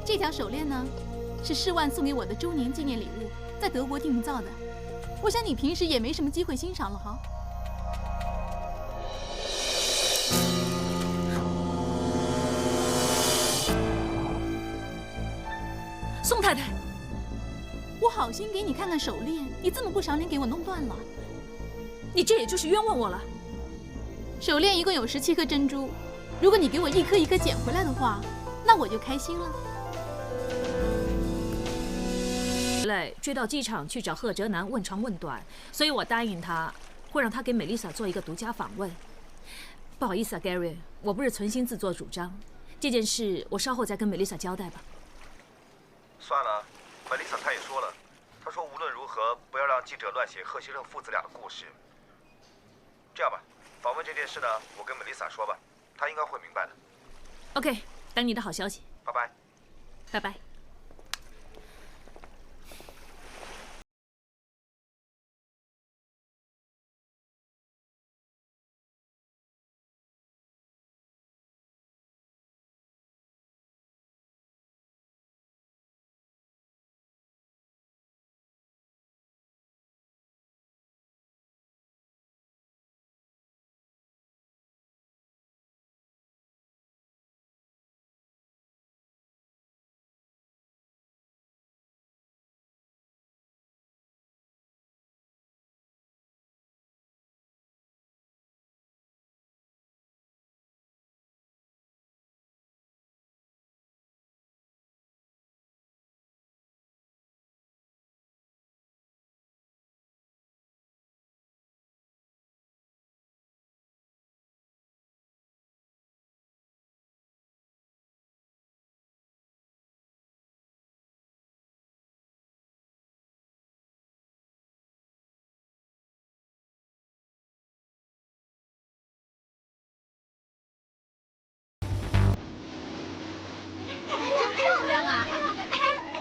这条手链呢，是世万送给我的周年纪念礼物，在德国定造的。我想你平时也没什么机会欣赏了哈。宋太太，我好心给你看看手链，你这么不赏脸，给我弄断了。你这也就是冤枉我了。手链一共有17颗珍珠，如果你给我一颗一颗捡回来的话，那我就开心了。累追到机场去找贺哲南问长问短，所以我答应他，会让他给美丽莎做一个独家访问。不好意思啊 ，Gary， 我不是存心自作主张，这件事我稍后再跟美丽莎交代吧。算了，美丽莎她也说了，她说无论如何不要让记者乱写贺先生父子俩的故事。这样吧，访问这件事呢，我跟美丽莎说吧，她应该会明白的。OK， 等你的好消息。拜拜。拜拜。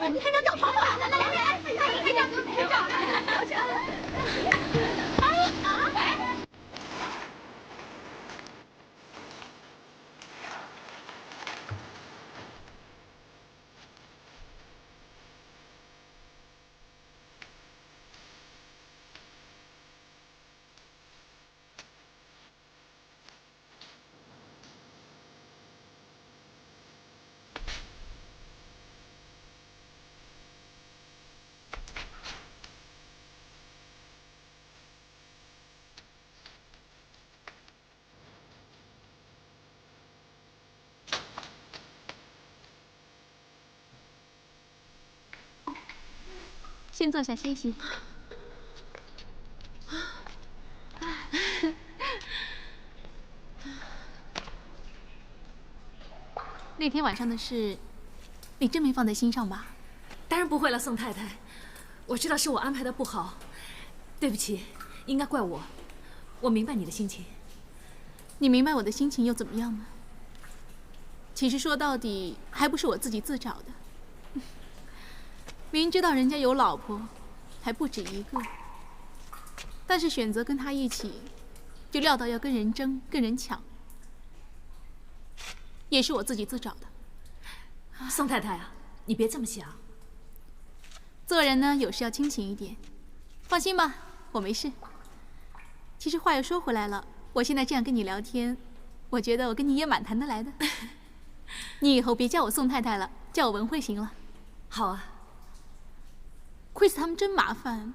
我们拍张照床吧，来，拍照，拍照，先坐下歇息。那天晚上的事，你真没放在心上吧？当然不会了，宋太太。我知道是我安排的不好，对不起，应该怪我。我明白你的心情。你明白我的心情又怎么样呢？其实说到底，还不是我自己自找的。明知道人家有老婆，还不止一个，但是选择跟他一起，就料到要跟人争、跟人抢，也是我自己自找的。宋太太啊，你别这么想。做人呢，有时要清醒一点。放心吧，我没事。其实话又说回来了，我现在这样跟你聊天，我觉得我跟你也蛮谈得来的。你以后别叫我宋太太了，叫我文慧行了。好啊。Chris 他们真麻烦，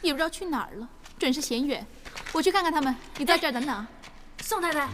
也不知道去哪儿了，准是嫌远。我去看看他们，你在这儿等等啊。宋太太。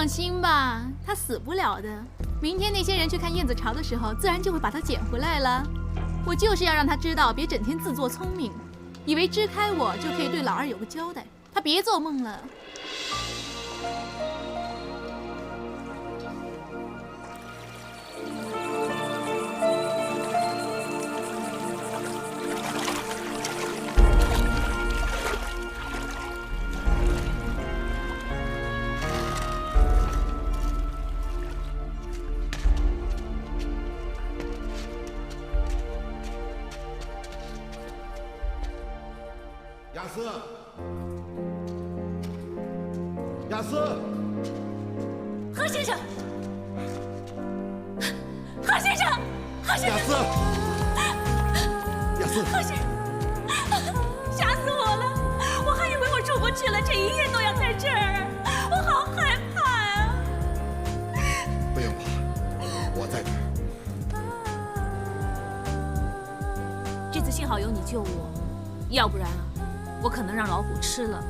放心吧，他死不了的。明天那些人去看燕子巢的时候，自然就会把他捡回来了。我就是要让他知道，别整天自作聪明，以为支开我就可以对老二有个交代。他别做梦了。雅思，雅思，何先生，何先生，何先生，雅思，何先生，吓死我了！我还以为我出不去了，这一夜都要在这儿，我好害怕呀！不用怕，我在这儿。这次幸好有你救我，要不然啊，我可能让老虎吃了。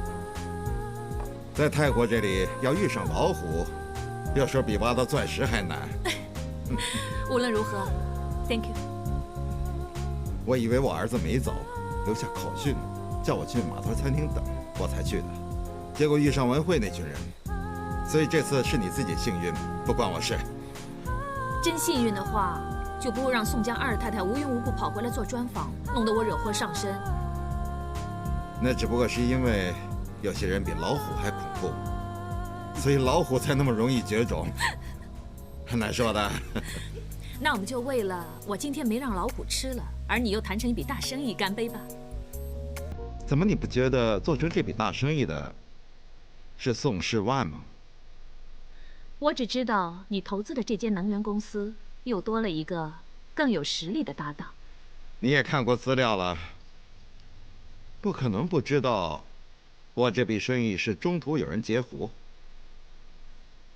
在泰国这里要遇上老虎，有时候比挖到钻石还难。无论如何 ，Thank you。我以为我儿子没走，留下口讯，叫我去码头餐厅等，我才去的。结果遇上文慧那群人，所以这次是你自己幸运，不关我事。真幸运的话，就不会让宋江二太太无缘无故跑回来做专访，弄得我惹祸上身。那只不过是因为有些人比老虎还恐怖，所以老虎才那么容易绝种，很难说的。那我们就为了我今天没让老虎吃了，而你又谈成一笔大生意，干杯吧！怎么你不觉得做成这笔大生意的是宋世万吗？我只知道你投资的这间能源公司又多了一个更有实力的搭档。你也看过资料了，不可能不知道我这笔生意是中途有人截胡。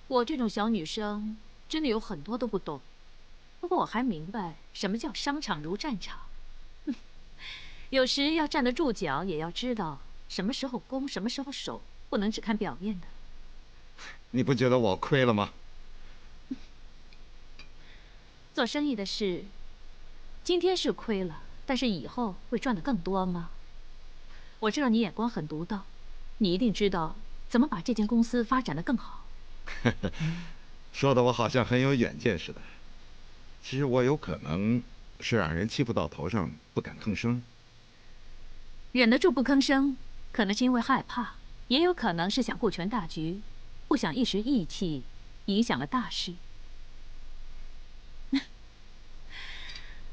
我这种小女生真的有很多都不懂，不过我还明白什么叫商场如战场。有时要站得住脚，也要知道什么时候攻，什么时候守，不能只看表面的。你不觉得我亏了吗？做生意的事，今天是亏了，但是以后会赚得更多吗？我知道你眼光很独到，你一定知道怎么把这间公司发展得更好。说的我好像很有远见似的。其实我有可能是让人欺负到头上，不敢吭声。忍得住不吭声，可能是因为害怕，也有可能是想顾全大局，不想一时意气影响了大事。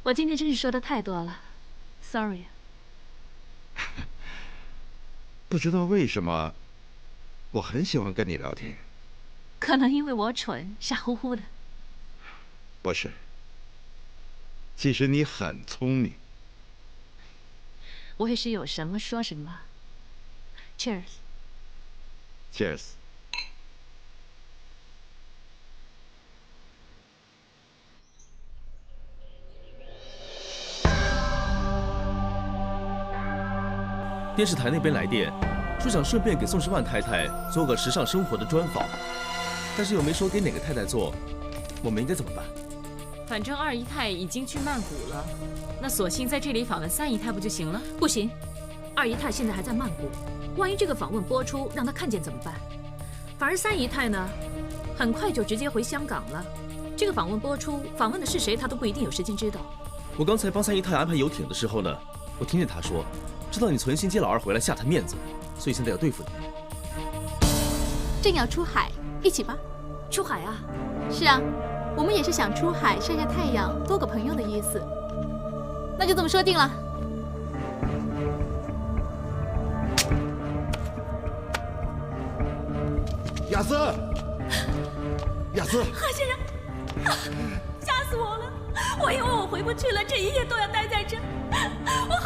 我今天真是说的太多了 ，sorry。不知道为什么，我很喜欢跟你聊天。可能因为我蠢，傻乎乎的。不是，其实你很聪明。我也是有什么说什么。Cheers。Cheers。电视台那边来电，说想顺便给宋世万太太做个时尚生活的专访，但是又没说给哪个太太做，我们应该怎么办？反正二姨太已经去曼谷了，那索性在这里访问三姨太不就行了？不行，二姨太现在还在曼谷，万一这个访问播出让她看见怎么办？反而三姨太呢，很快就直接回香港了。这个访问播出，访问的是谁，她都不一定有时间知道。我刚才帮三姨太安排游艇的时候呢，我听见她说，知道你存心接老二回来下她面子，所以现在要对付你。正要出海，一起吧。出海啊？是啊，我们也是想出海晒晒太阳，多个朋友的意思。那就这么说定了。雅思，雅思，何先生，吓死我了！我以为我回不去了，这一夜都要待在这，我